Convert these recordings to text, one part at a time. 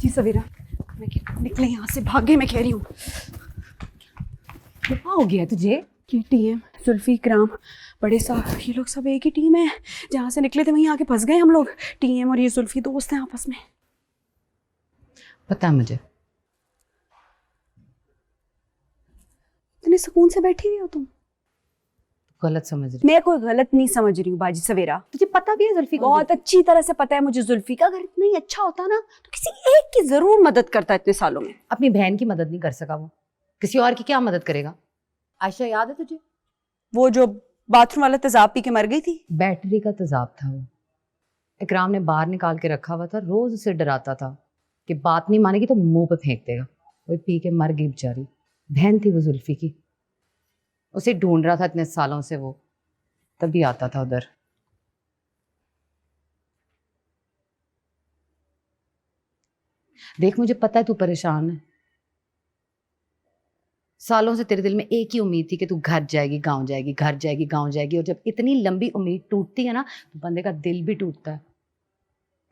जी सवेरा, निकले यहाँ से, भागे, मैं कह रही हूँ। क्या हो गया तुझे? ये टीएम, जुल्फी, इकराम, बड़े साहब, ये लोग सब एक ही टीम है। जहाँ से निकले थे वहीं आके फंस गए हम लोग। टीएम और ये जुल्फी दोस्त हैं आपस में। पता है मुझे। इतने सुकून से बैठी हुई हो तुम? गलत समझ रही। मैं कोई गलत नहीं समझ रही हूँ बाजी सवेरा। तुझे पता भी है जुल्फी को? बहुत अच्छी तरह से पता है मुझे जुल्फी का। अगर इतना ही अच्छा होता ना तो किसी एक की जरूर मदद करता इतने सालों में। अपनी बहन की मदद नहीं कर सका वो, किसी और की क्या मदद करेगा? आयशा याद है तुझे? वो जो बाथरूम वाला तेजाब पी के मर गई थी। बैटरी का तेजाब था वो। इकराम ने बाहर निकाल के रखा हुआ था, रोज उसे डराता था कि बात नहीं मानेगी तो मुंह पे फेंक देगा। वो पी के मर गई बेचारी। बहन थी वो जुल्फी की। उसे ढूंढ रहा था इतने सालों से वो, तभी आता था उधर। देख मुझे पता है तू परेशान है। सालों से तेरे दिल में एक ही उम्मीद थी कि तू घर जाएगी, गांव जाएगी, घर जाएगी, गांव जाएगी। और जब इतनी लंबी उम्मीद टूटती है ना तो बंदे का दिल भी टूटता है,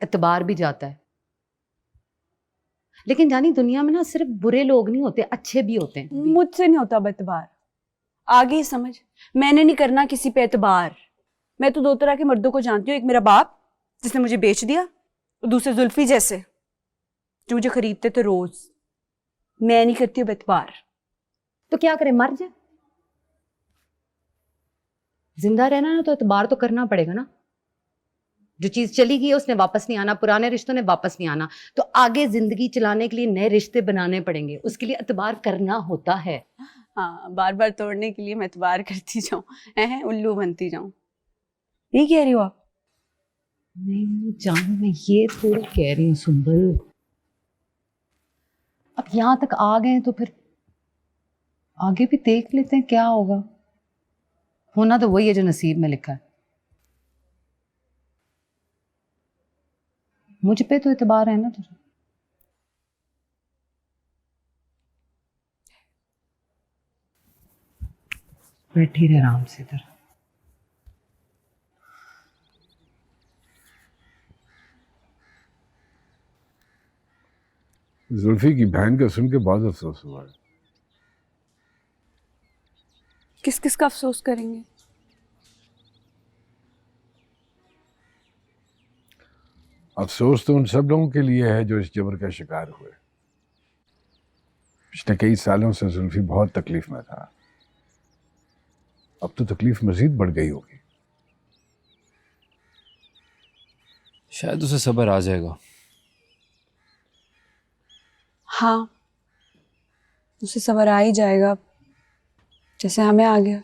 एतबार भी जाता है। लेकिन जानी दुनिया में ना सिर्फ बुरे लोग नहीं होते, अच्छे भी होते हैं। मुझसे नहीं होता अब एतबार। आगे ही समझ, मैंने नहीं करना किसी पे एतबार। मैं तो दो तरह के मर्दों को जानती हूँ। एक मेरा बाप जिसने मुझे बेच दिया, और दूसरे जुल्फी जैसे जो मुझे खरीदते थे रोज। मैं नहीं करती अब एतबार। तो क्या करे, मर जाए? जिंदा रहना ना तो एतबार तो करना पड़ेगा ना। जो चीज चली गई है उसने वापस नहीं आना, पुराने रिश्तों ने वापस नहीं आना। तो आगे जिंदगी चलाने के लिए नए रिश्ते बनाने पड़ेंगे, उसके लिए एतबार करना होता है। हाँ, बार बार तोड़ने के लिए मैं एतबार करती जाऊं, उल्लू बनती जाऊं, ये कह रही हो आप? नहीं जान, मैं ये थोड़ी कह रही हूँ सुंबल। अब यहां तक आ गए तो फिर आगे भी देख लेते हैं क्या होगा। होना तो वही है जो नसीब में लिखा है। मुझ पे तो एतबार है ना तुझे? बैठी रहे आराम से इधर। जुल्फी की बहन का सुन के बहुत अफसोस हुआ है। किस किस का अफसोस करेंगे? अफसोस तो उन सब लोगों के लिए है जो इस जबर का शिकार हुए। पिछले कई सालों से जुल्फी बहुत तकलीफ में था। अब तो तकलीफ मजीद बढ़ गई होगी। शायद उसे सब्र आ जाएगा। हाँ, उसे सबर आ ही जाएगा, जैसे हमें आ गया।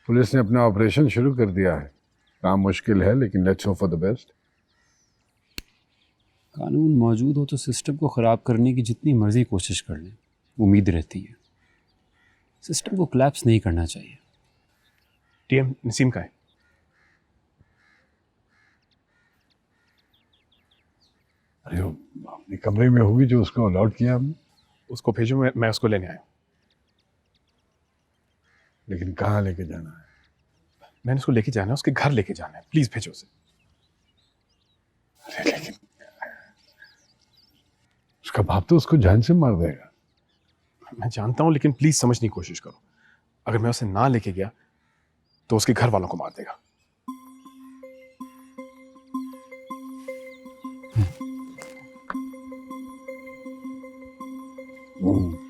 पुलिस ने अपना ऑपरेशन शुरू कर दिया है। काम मुश्किल है लेकिन let's hope for the best. कानून मौजूद हो तो सिस्टम को ख़राब करने की जितनी मर्जी कोशिश कर लें, उम्मीद रहती है। सिस्टम को कोलैप्स नहीं करना चाहिए। टीएम नसीम का है। अरे वो अपने कमरे में होगी जो उसको अलॉट किया हमने। उसको भेजो, मैं उसको लेने आया। लेकिन कहाँ लेके जाना है? मैंने उसको लेके जाना है, उसके घर लेके जाना है। प्लीज भेजो उसे। अरे लेकिन उसका बाप तो उसको जान से मार देगा। मैं जानता हूं लेकिन प्लीज समझने की कोशिश करो। अगर मैं उसे ना लेके गया तो उसके घर वालों को मार देगा। हम्म।